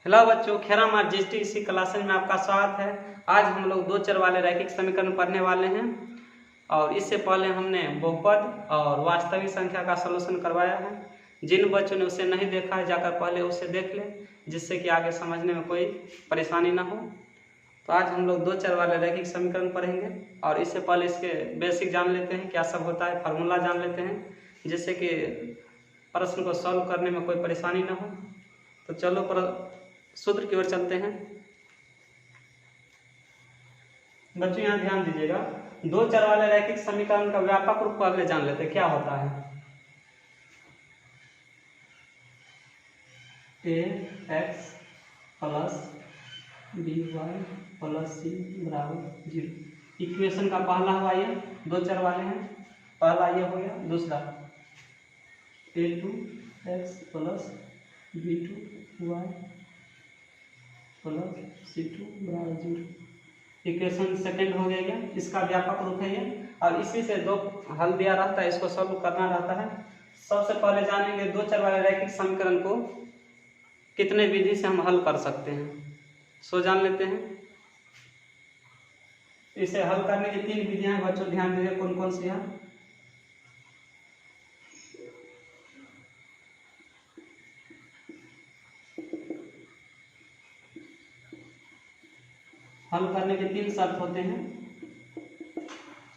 Hello बच्चों, खेरा मार GST इसी क्लास में आपका स्वागत है। आज हम लोग दो चर वाले रैखिक समीकरण पढ़ने वाले हैं और इससे पहले हमने बहुपद और वास्तविक संख्या का सलूशन करवाया है। जिन बच्चों ने उसे नहीं देखा है जाकर पहले उसे देख लें, जिससे कि आगे समझने में कोई परेशानी ना हो। तो आज हम लोग दो चर वाले रैखिक समीकरण पढ़ेंगे और इससे पहले इसके बेसिक जान लेते हैं, क्या सब होता है, फार्मूला जान लेते हैं, जिससे कि प्रश्न को सॉल्व करने में कोई परेशानी ना हो। तो चलो सूत्र की ओर चलते हैं। बच्चों यहाँ ध्यान दीजिएगा, दो चर वाले रैखिक समीकरण का व्यापक रूप पहले जान लेते हैं। क्या होता है? ax plus by plus c बराबर 0। इक्वेशन का पहला हुआ ये, दो चर वाले हैं, पहला ये हो गया। दूसरा a2x plus b2y plus c2 बराबर 0। इक्वेशन सेकेंड हो गया। इसका व्यापक रूप है ये, और इसी से दो हल दिया रहता है, इसको सॉल्व करना रहता है। सबसे पहले जानेंगे दो चर वाले रैखिक समीकरण को कितने विधि से हम हल कर सकते हैं, सो जान लेते हैं। इसे हल करने की तीन विधियां हैं बच्चों, ध्यान दीजिए कौन कौन सी है। हल करने के तीन शर्त होते हैं।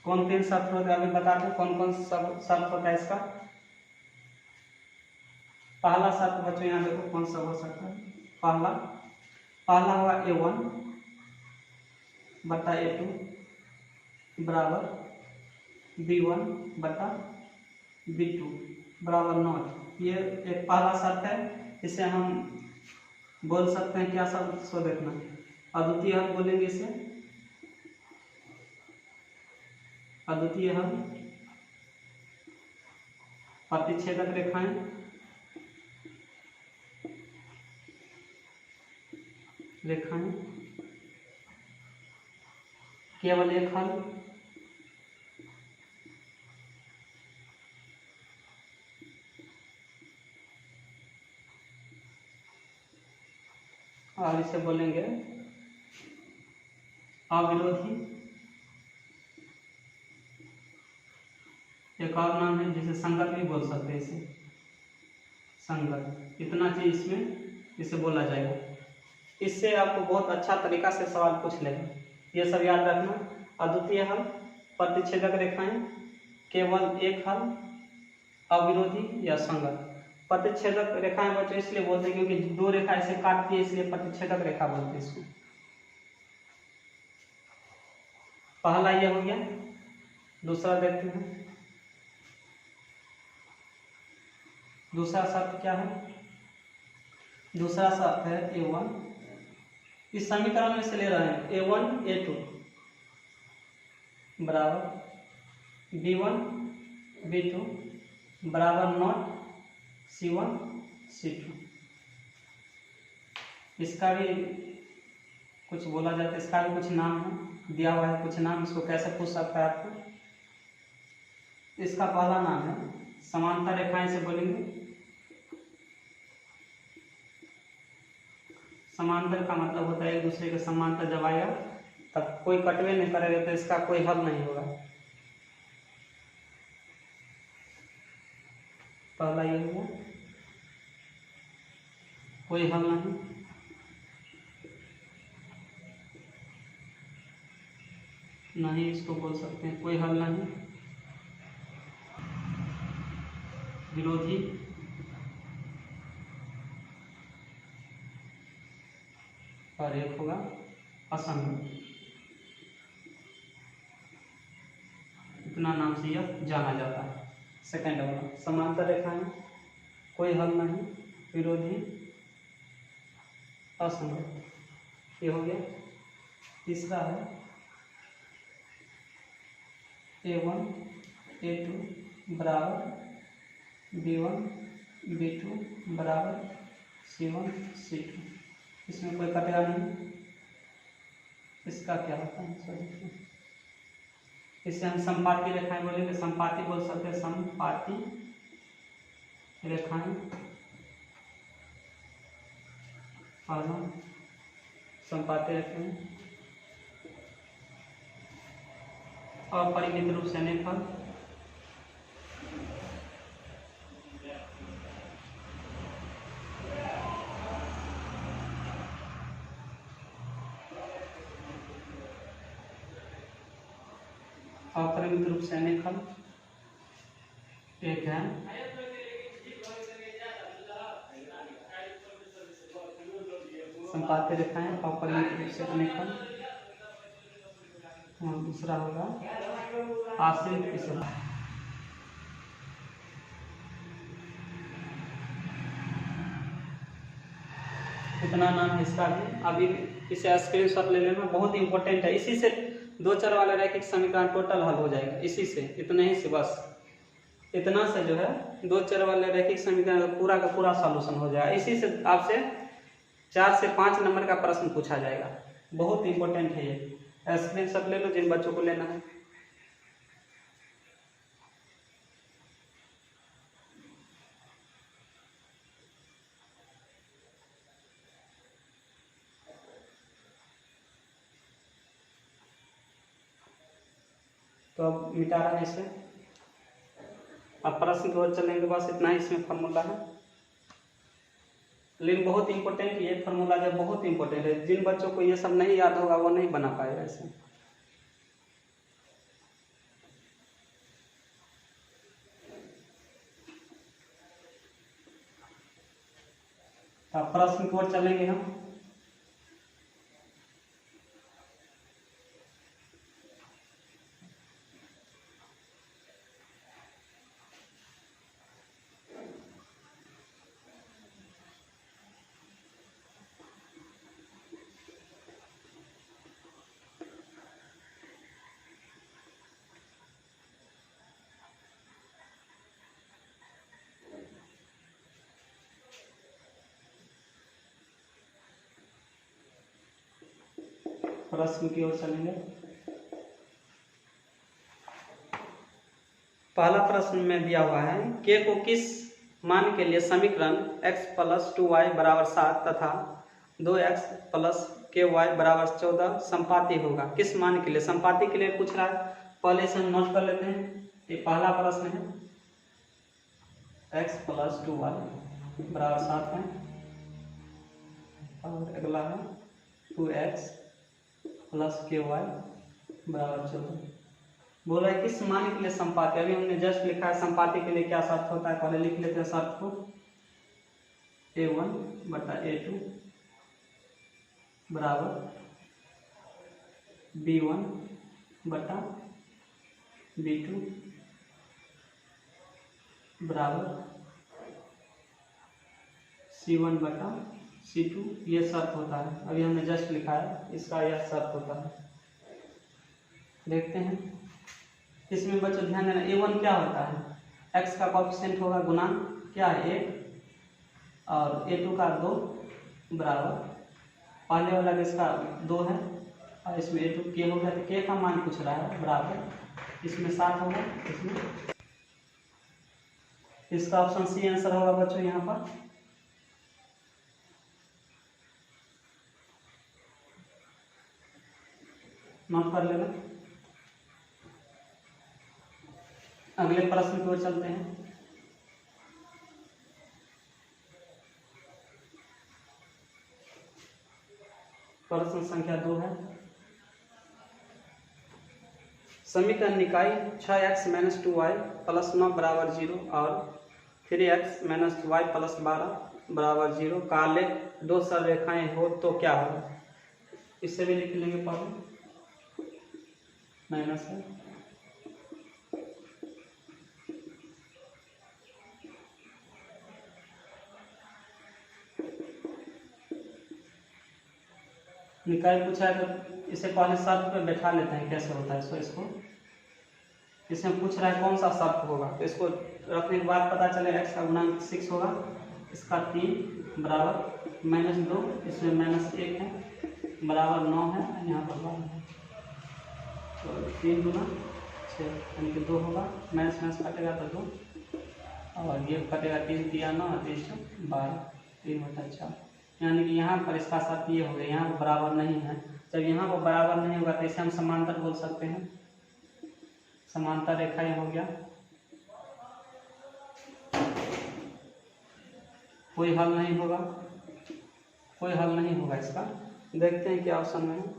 कौन तीन शर्त होते हैं अभी बताते हैं, कौन कौन सब शर्त होता है इसका। पहला शर्त बच्चों यहाँ देखो कौन सा हो सकता है। पहला हुआ a1 बटा a2 बराबर b1 बटा b2 बराबर नॉट। ये एक पहला शर्त है। इसे हम बोल सकते हैं क्या शब्द, सो देखना, अद्वितीय हल बोलेंगे इसे। अद्वितीय हल, प्रतिच्छेदक रेखाएं, केवल एक हल, और इसे बोलेंगे अविरोधी। एक और नाम है जिसे संगत भी बोल सकते हैं, इसे संगत। इतना चीज इसमें इसे बोला जाएगा। इससे आपको बहुत अच्छा तरीका से सवाल पूछ लेगा, ये सब याद रखना। अद्वितीय हल, प्रतिच्छेदक रेखाएं, केवल एक हल, अविरोधी या संगत। प्रतिच्छेदक रेखाएं बच्चों इसलिए बोलते हैं क्योंकि दो रेखा इसे काटती है, इसलिए प्रतिच्छेदक रेखा बोलते हैं इसको। पहला ये हो गया। दूसरा देखते हैं, दूसरा शर्त क्या है। दूसरा शर्त है a1, इस समीकरण में से ले रहे हैं a1 a2 बराबर b1 b2 बराबर नॉट c1 c2। इसका भी कुछ बोला जाता है, इसका भी कुछ नाम है, दिया हुआ है कुछ नाम। इसको कैसे पूछ सकता है आपको। इसका पहला नाम है समांतर रेखाएं से बोलेंगे। समांतर का मतलब होता है एक दूसरे के समांतर जब आएगा तब कोई कटवे नहीं करेगा तो इसका कोई हल नहीं होगा। पहला ये हुआ, कोई हल नहीं। नहीं इसको बोल सकते हैं कोई हल नहीं, विरोधी। और एक होगा असंगत। इतना नाम से यह जाना जाता है। सेकंड वाला समांतर रेखाएं, कोई हल नहीं, विरोधी, असंगत, ये हो गया। तीसरा है a1 a2 बराबर b1 b2 बराबर c1 c2। इसमें कोई कटेगा नहीं। इसका क्या होता है, इसे हम संपाती रेखाएं बोलेंगे। संपाती बोल सकते हैं, संपाती रेखाएं पहला संपाती रखें और परिमित रूप से अनेकफल अपरिमित रूप से अनेकफल एक है संपाती रेखाएं अपरिमित रूप से अनेकफल और दूसरा होगा आश्रित विषम। इतना नाम है इसका भी, अभी इसे स्क्रीनशॉट ले लेना, बहुत इंपॉर्टेंट है। इसी से दो चर वाले रैखिक समीकरण टोटल हल हो जाएगा, इसी से, इतने ही से, बस इतना से जो है दो चर वाले रैखिक समीकरण का पूरा सॉल्यूशन हो जाएगा। इसी से आपसे 4 से 5 नंबर का प्रश्न पूछा जाएगा, बहुत इंपॉर्टेंट है ये। स्क्रीनशॉट ले लो जिन बच्चों को लेना है। तो अब मिटा रहा है इसे, अब प्रश्न की ओर चलेंगे, बस इतना ही इसमें फार्मूला है। लेकिन बहुत इंपॉर्टेंट ये फार्मूला जो बहुत इंपॉर्टेंट है, जिन बच्चों को ये सब नहीं याद होगा वो नहीं बना पाएगा इसे। अब प्रश्न की ओर चलेंगे हम। प्रश्न की ओर चलेंगे। पहला प्रश्न में दिया हुआ है k को किस मान के लिए समीकरण x + 2y = 7 तथा 2x + ky = 14 संपाती होगा, किस मान के लिए? संपाती के लिए पूछ रहा है, पहले इसे हम नोट कर लेते हैं। ये पहला प्रश्न है, x + 2y = 7 है और अगला है 2x + ky = 14। बोल रहा है किस मान के लिए संपाती। अभी हमने जस्ट लिखा है संपाती के लिए क्या शर्त होता है, पहले लिख लेते हैं शर्त को। a1/a2 बराबर b1/b2 बराबर c1/c2, ये शर्त होता है। अभी हमने जस्ट लिखा है, इसका यह शर्त होता है। देखते हैं इसमें बच्चों ध्यान देना, a1 क्या होता है, x का कोएफिशिएंट होगा गुणांक क्या है 1 और a2 का 2 बराबर, पहले वाला इसका 2 है और इसमें a2 k हो गया, तो k का मान पूछ रहा है बराबर, इसमें 7 होगा, इसमें इसका ऑप्शन सी आंसर होगा बच्चों। यहाँ पर नोट कर लेना। अगले प्रश्न की ओर चलते हैं। प्रश्न संख्या 2 है, समीकरण निकाय 6x - 2y + 9 = 0 और 3x - y + 12 = 0 का आलेख दो सररेखाएं हो तो क्या होगा। इसे भी लिख लेंगे पहले, माइनस है निकाय पूछा है तो इसे पहले शर्त पे बैठा लेते हैं, कैसे होता है इसको इसमें पूछ रहा है कौन सा शर्त होगा, तो इसको रखने के बाद पता चलेगा x का गुणांक 6 होगा, इसका 3 बराबर -2, इसमें -1 है बराबर 9 है, यहाँ पर 12 है, तो 3 गुना 6 यानी कि 2 होगा, माइनस कटेगा तो 2 और ये कटेगा 3 × 9 = 12, 3/4 यानी कि यहाँ पर इसका साथ ये हो गया, यहाँ पर बराबर नहीं है। जब यहाँ पर बराबर नहीं होगा तो इसे हम समांतर बोल सकते हैं, समांतर रेखा ये हो गया। कोई हल नहीं होगा, कोई हल नहीं होगा इसका। देखते हैं क्या ऑप्शन में है।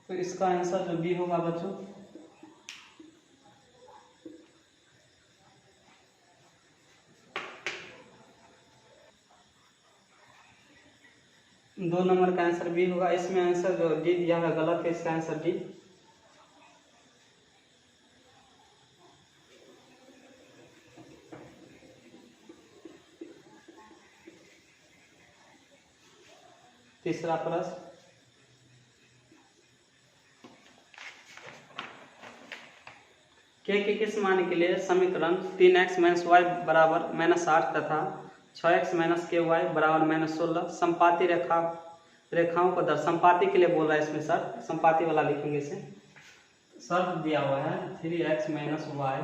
तो इसका आंसर जो बी होगा बच्चों, दो नंबर का आंसर बी होगा। इसमें आंसर जो डी दिया है गलत है, इसका आंसर डी। तीसरा प्रश्न, के किस मान के लिए समीकरण 3x - y बराबर -8 तथा 6x - ky बराबर -16 संपाती रेखाओं को संपाती के लिए बोल रहा है इसमें सर, संपाती वाला लिखेंगे इसे। शर्त दिया हुआ है 3x - y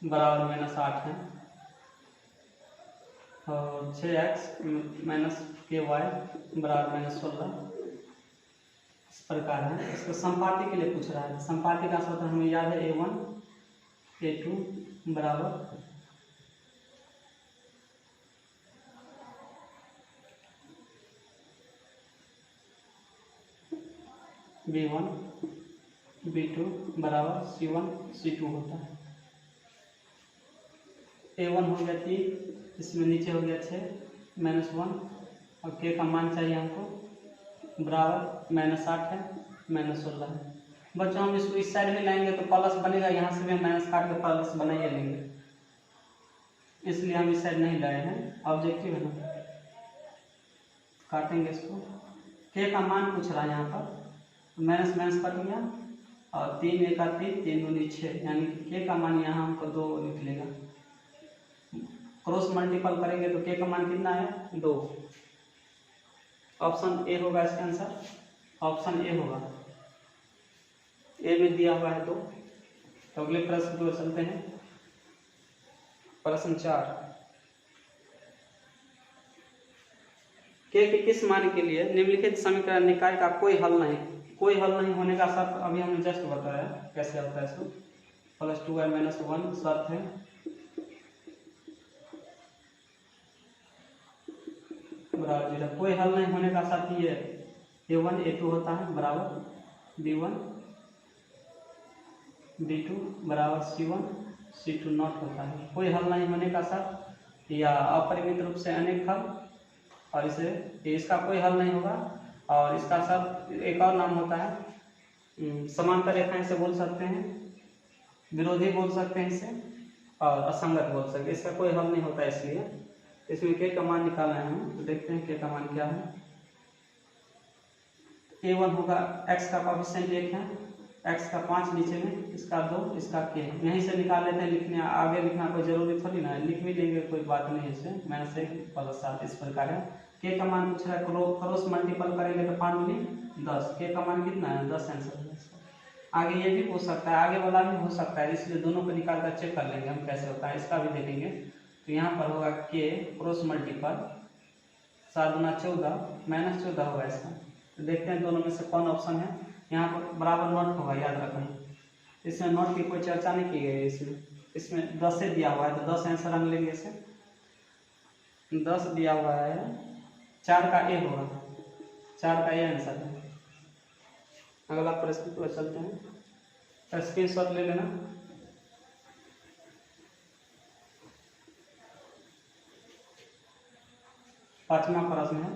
बराबर -8 है और 6x - ky बराबर -16 इस प्रकार है। इसको संपाती के लिए पूछ रहा है। संपाती का सूत्र हमें याद है A1 A2 बराबर B1 B2 बराबर C1 C2 होता है। A1 हो गया 3, इसमें नीचे हो गया 6 -1 और k का मान चाहिए हमको बराबर -8 है -16 है। बच्चों हम इसको इस साइड में लाएंगे तो प्लस बनेगा, यहाँ से भी हम माइनस काट के प्लस बना ही लेंगे, इसलिए हम इस साइड नहीं लाए हैं। ऑब्जेक्टिव है ना, काटेंगे इसको। k का मान पूछ रहा है यहाँ पर, माइनस माइनस कट गया और 3 1 3 3 दूनी 6, यानी कि k का मान यहाँ हमको 2 निकलेगा। क्रॉस मल्टीपल करेंगे तो k का मान कितना है 2। ऑप्शन ए होगा इसका आंसर, ऑप्शन ए होगा। ए में दिया हुआ है 2। तो अगले प्रश्न की ओर चलते हैं। प्रश्न 4, के किस मान के लिए निम्नलिखित समीकरण निकाय का कोई हल नहीं होने का शर्त अभी हमने जस्ट बताया कैसे होता है इसको। +2y - 1 शर्त है, बराबर 0। कोई हल नहीं होने का शर्त ये A1 A2 होता है बराबर B1 B2 बराबर C1 C2 नॉट होता है। कोई हल नहीं होने का शर्त या अपरिमित रूप से अनेक हल, और इसका कोई हल नहीं होगा। और इसका शर्त एक और नाम होता है समांतर रेखाएं से बोल सकते हैं, विरोधी बोल सकते हैं इसे, और असंगत बोल सकते हैं। इसका कोई हल नहीं होता, इसलिए इसमें k का मान निकालना है हम। तो देखते हैं k का मान क्या है। A1 होगा, x का कोएफिशिएंट 1 है, x का 5 नीचे में, इसका 2, इसका k। यहीं से निकाल लेते हैं, लिखने आगे लिखना कोई जरूरी थोड़ी ना है, लिख भी लेंगे कोई बात नहीं है इससे। -1 + 7 इस प्रकार है। k का मान पूछ रहा है, क्रॉस मल्टीपल करेंगे तो 5 दूनी 10, k का मान कितना है 10 आंसर है इसका। आगे ये भी पूछ सकता है, आगे वाला भी हो सकता है, इसलिए दोनों को निकाल कर चेक कर लेंगे हम कैसे होता है, इसका भी देखेंगे। तो यहाँ पर होगा k क्रॉस मल्टीपल 7 दूना 14 -14 होगा इसका। तो देखते हैं दोनों में से कौन ऑप्शन है। यहाँ पर बराबर नोट होगा, याद रखना। इसमें नोट की कोई चर्चा नहीं की गई है। इसमें 10 से दिया हुआ है तो 10 आंसर हम लेंगे इसे। 10 दिया हुआ है, 4 का ए होगा, 4 का ए आंसर है। अगला प्रश्न पर चलते हैं, स्क्रीनशॉट ले लेना। पांचवा प्रश्न है,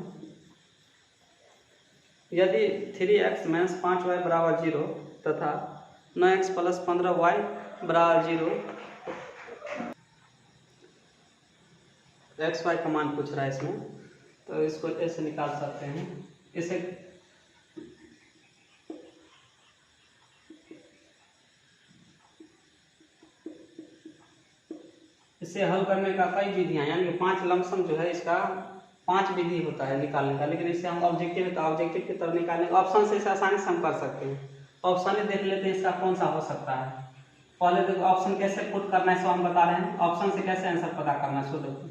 यदि 3x - 5y बराबर 0 तथा 9x + 15y बराबर 0, एक्स वाई का मान पूछ रहा है इसमें। तो इसको ऐसे निकाल सकते हैं, इससे हल करने का कई विधियां, यानी कि 5 लमसम जो है इसका 5 विधि होता है निकालने का, लेकिन इससे हम ऑब्जेक्टिव है तो ऑब्जेक्टिव की तरफ निकालने का ऑप्शन से इसे आसानी से हम कर सकते हैं। ऑप्शन ही देख लेते हैं इसका कौन सा हो सकता है। पहले देखो ऑप्शन कैसे पुट करना है सो हम बता रहे हैं, ऑप्शन से कैसे आंसर पता करना है। सो देखो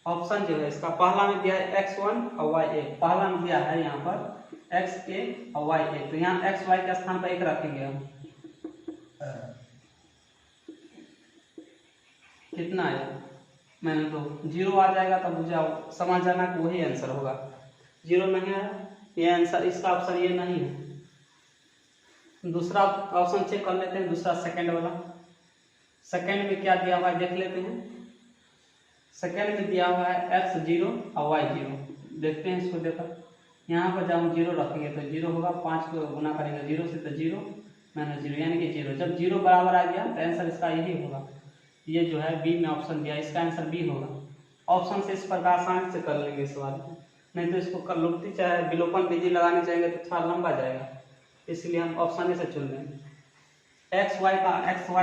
ऑप्शन जो है इसका पहला में दिया है x1 और y1, पहला में दिया है यहाँ पर xa और y1, तो यहाँ x y के स्थान पर 1 रखेंगे हम। कितना है मैंने तो 0 आ जाएगा, तब बुझाओ समझ जाना कि वही आंसर होगा। 0 नहीं है ये आंसर, इसका ऑप्शन ये नहीं है। दूसरा ऑप्शन चेक कर लेते हैं, दूसरा सेकंड वाला। सेकंड में क्या दिया हुआ है देख लेते हैं। सेकंड में दिया हुआ है x0 और y0। देखते हैं इसको देखकर, यहाँ पर जब हम 0 रखेंगे तो 0 होगा, 5 को गुना करेंगे 0 से तो 0 माइनस 0 यानी कि 0। जब 0 बराबर आ गया तो आंसर इसका यही होगा। ये जो है बी में ऑप्शन दिया, इसका आंसर बी होगा। ऑप्शन से इस प्रकार आसानी से कर लेंगे सवाल को, नहीं तो इसको कर लुप्ति चाहे विलोपन विधि लगाने जाएंगे तो थोड़ा लंबा जाएगा, इसलिए हम ऑप्शन से चुन लेंगे। एक्स वाई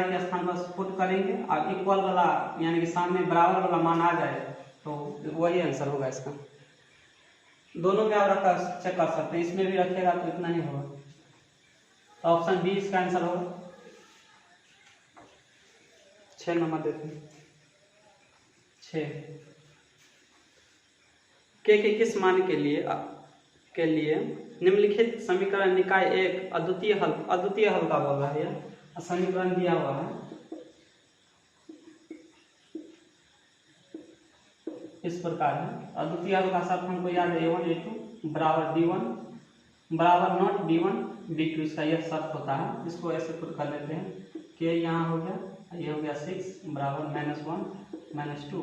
के स्थान पर पुट करेंगे और इक्वल वाला यानी कि सामने बराबर वाला मान आ जाए तो वही आंसर होगा इसका। दोनों में आप रख चेक कर सकते हैं, इसमें भी रखेगा तो इतना ही होगा, तो ऑप्शन बी इसका आंसर होगा। 6 नंबर देते हैं। 6 के किस मान के लिए निम्नलिखित समीकरण निकाय एक अद्वितीय हल का बोल रहा है, यह समीकरण दिया हुआ है इस प्रकार है। अद्वितीय हल का शर्त हमको याद है a1 a2 बराबर d1 बराबर नॉट b1 b2, इसका यह शर्त होता है। इसको ऐसे पुट कर लेते हैं कि यहाँ हो गया, ये हो गया 6 बराबर -1 -2।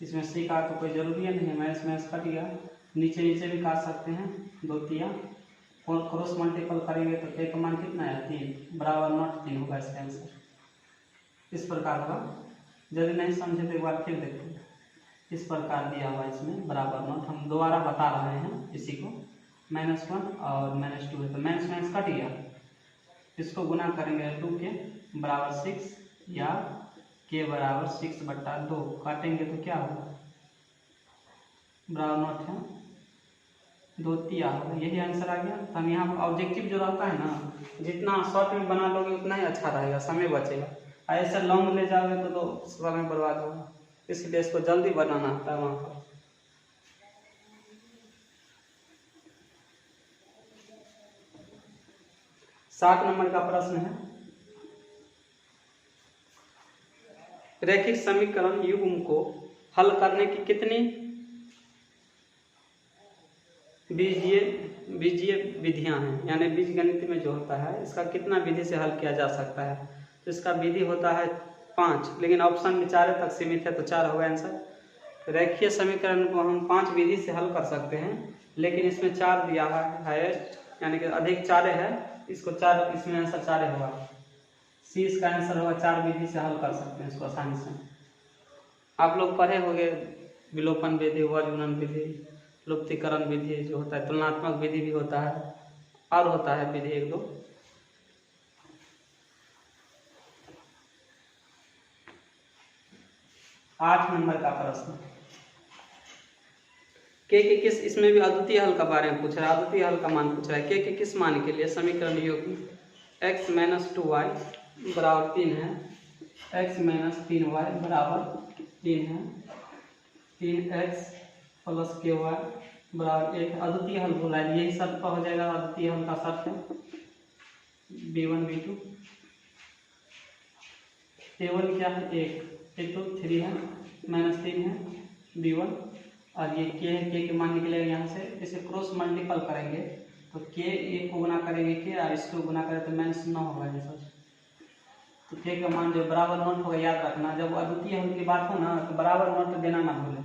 इसमें c का तो कोई जरूरी नहीं है, माइनस कट गया, नीचे भी काट सकते हैं, 2 तिया क्रॉस मल्टीपल करेंगे तो k का मान कितना है 3 बराबर नॉट 3 होगा इसका आंसर। इस प्रकार होगा, यदि नहीं समझे तो एक बार फिर देखते हैं। इस प्रकार दिया हुआ इसमें बराबर नॉट, हम दोबारा बता रहे हैं इसी को, -1 और -2 है तो माइनस कट गया, इसको गुना करेंगे 2 के बराबर 6 या k बराबर 6/2 काटेंगे तो क्या होगा बराबर नॉट है 2 तिया होगा, यही आंसर आ गया। तो हम यहाँ ऑब्जेक्टिव जो रहता है ना, जितना शॉर्ट में बना लोगे उतना ही अच्छा रहेगा, समय बचेगा। ऐसे लॉन्ग ले जाओगे तो समय बर्बाद होगा, इसलिए इसको जल्दी बनाना होता है वहाँ पर। सात नंबर का प्रश्न है, रैखिक समीकरण युग्म को हल करने की कितनी बीजीय विधियां हैं, यानी बीजगणित में जो होता है इसका कितना विधि से हल किया जा सकता है। तो इसका विधि होता है 5, लेकिन ऑप्शन में 4 तक सीमित है तो 4 होगा आंसर। रैखिक समीकरण को हम 5 विधि से हल कर सकते हैं, लेकिन इसमें 4 दिया हुआ है, यानी कि अधिक 4 है, इसको 4, इसमें आंसर 4 होगा। सी इसका आंसर होगा, 4 विधि से हल कर सकते हैं इसको आसानी से। आप लोग पढ़े होंगे विलोपन विधि, वर्गुणन विधि, लुप्तीकरण विधि जो होता है, तुलनात्मक विधि भी होता है और होता है विधि 1-2। आठ नंबर का प्रश्न, के किस, इसमें भी अद्वितीय हल का बारे में पूछ रहा है, अद्वितीय हल का मान पूछ रहा है। के किस मान के लिए समीकरण युग्म x - 2y बराबर 3 है, x - 3y बराबर 3 है, 3x + ky बराबर 1। अद्वितीय हल बोला है, यही शर्त पर हो जाएगा, अद्वितीय हल का शर्त है b1 b2। a1 क्या है 1, a2 3 है, -3 है b1, और ये k है, k के मान निकलेगा यहाँ से, इसे क्रॉस मल्टीपल करेंगे तो k 1 को गुना करेंगे k और इसको गुना करें तो -9 होगा आंसर। तो k का मान जो बराबर नोट होगा, याद रखना जब अद्वितीय हल की बात हो ना तो बराबर नोट देना ना भूलें,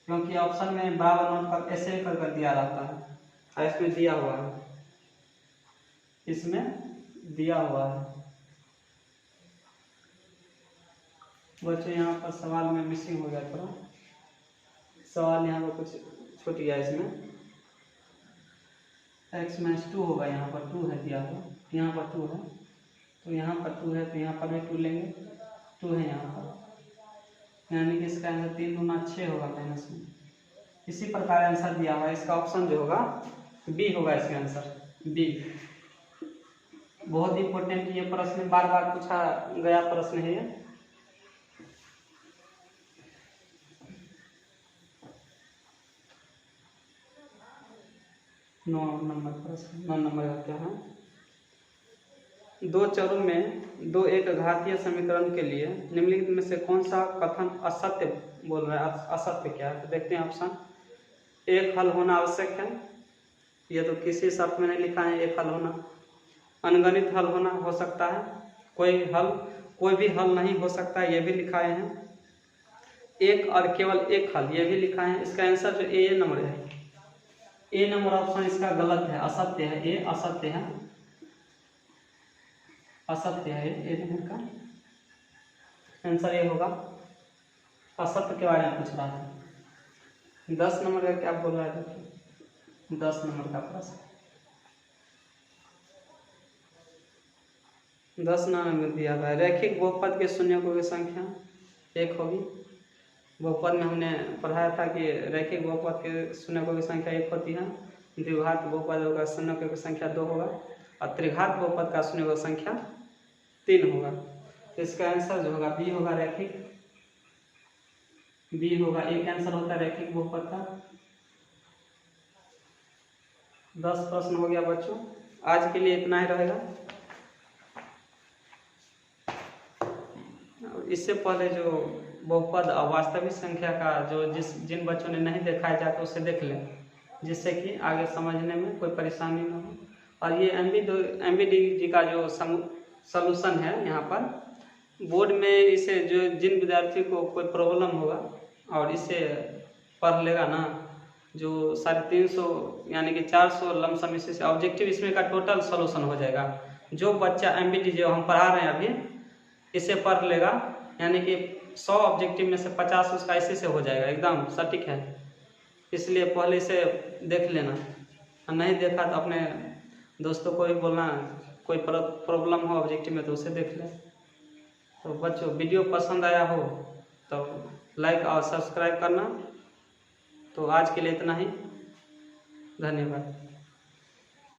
क्योंकि ऑप्शन में बराबर नोट कर ऐसे कर दिया रहता है, और इसमें दिया हुआ है, इसमें दिया हुआ है। बच्चों यहाँ पर सवाल में मिसिंग हो गया थोड़ा, सवाल यहाँ पर कुछ छूट गया, इसमें x - 2 होगा, यहाँ पर 2 है दिया हुआ, यहाँ पर 2 है तो यहाँ पर 2 है तो यहाँ पर भी 2 लेंगे, 2 है यहाँ पर यानी कि इसका आंसर 3 दूना 6 होगा माइनस में। इसी प्रकार आंसर दिया हुआ है, इसका ऑप्शन जो होगा बी होगा इसका आंसर, बी। बहुत इंपॉर्टेंट ये प्रश्न, बार बार पूछा गया प्रश्न है ये। नौ नंबर प्रश्न, 9 नंबर का क्या है? दो चरों में दो एक घातीय समीकरण के लिए निम्नलिखित में से कौन सा कथन असत्य बोल रहा है? असत्य क्या है? तो देखते हैं ऑप्शन। एक हल होना आवश्यक है, ये तो किसी शर्त में नहीं लिखा है एक हल होना। अनगणित हल होना हो सकता है, कोई भी हल नहीं हो सकता, ये भी लिखाए हैं। एक और केवल एक हल, ये भी लिखा है। इसका आंसर जो ए नंबर है, ए नंबर ऑप्शन इसका गलत है, असत्य है, ये असत्य है, असत्य है ए नंबर का आंसर ये होगा। असत्य के बारे में पूछ रहा है। 10 नंबर का क्या बोल रहा है देखिए, 10 नंबर का प्रश्न। 10 नंबर में दिया हुआ है रैखिक बहुपद के शून्यकों की संख्या 1 होगी। बहुपद में हमने पढ़ाया था कि रैखिक बहुपद के शून्यकों की संख्या 1 होती है, द्विघात बहुपद का शून्यकों की संख्या 2 होगा और त्रिघात बहुपद का शून्यकों की संख्या 3 होगा। तो इसका आंसर जो होगा बी होगा, रैखिक बी होगा। एक आंसर होता है रैखिक बहुपद का। 10 प्रश्न हो गया बच्चों, आज के लिए इतना ही रहेगा। इससे पहले जो बहुपद और वास्तविक संख्या का जो जिन बच्चों ने नहीं देखा है जाकर उसे देख लें, जिससे कि आगे समझने में कोई परेशानी न हो। और ये MBD का जो सॉल्यूशन है यहाँ पर बोर्ड में, इसे जो जिन विद्यार्थी को कोई प्रॉब्लम होगा और इसे पढ़ लेगा ना, जो 350 यानी कि 400 लमसम इसे ऑब्जेक्टिव इसमें का टोटल सॉल्यूशन हो जाएगा। जो बच्चा MBD जो हम पढ़ा रहे हैं अभी इसे पढ़ लेगा, यानी कि 100 ऑब्जेक्टिव में से 50 उसका इसी से हो जाएगा, एकदम सटीक है। इसलिए पहले इसे देख लेना, नहीं देखा तो अपने दोस्तों को भी बोलना कोई प्रॉब्लम हो ऑब्जेक्टिव में तो उसे देख ले। तो बच्चों वीडियो पसंद आया हो तो लाइक और सब्सक्राइब करना। तो आज के लिए इतना ही, धन्यवाद।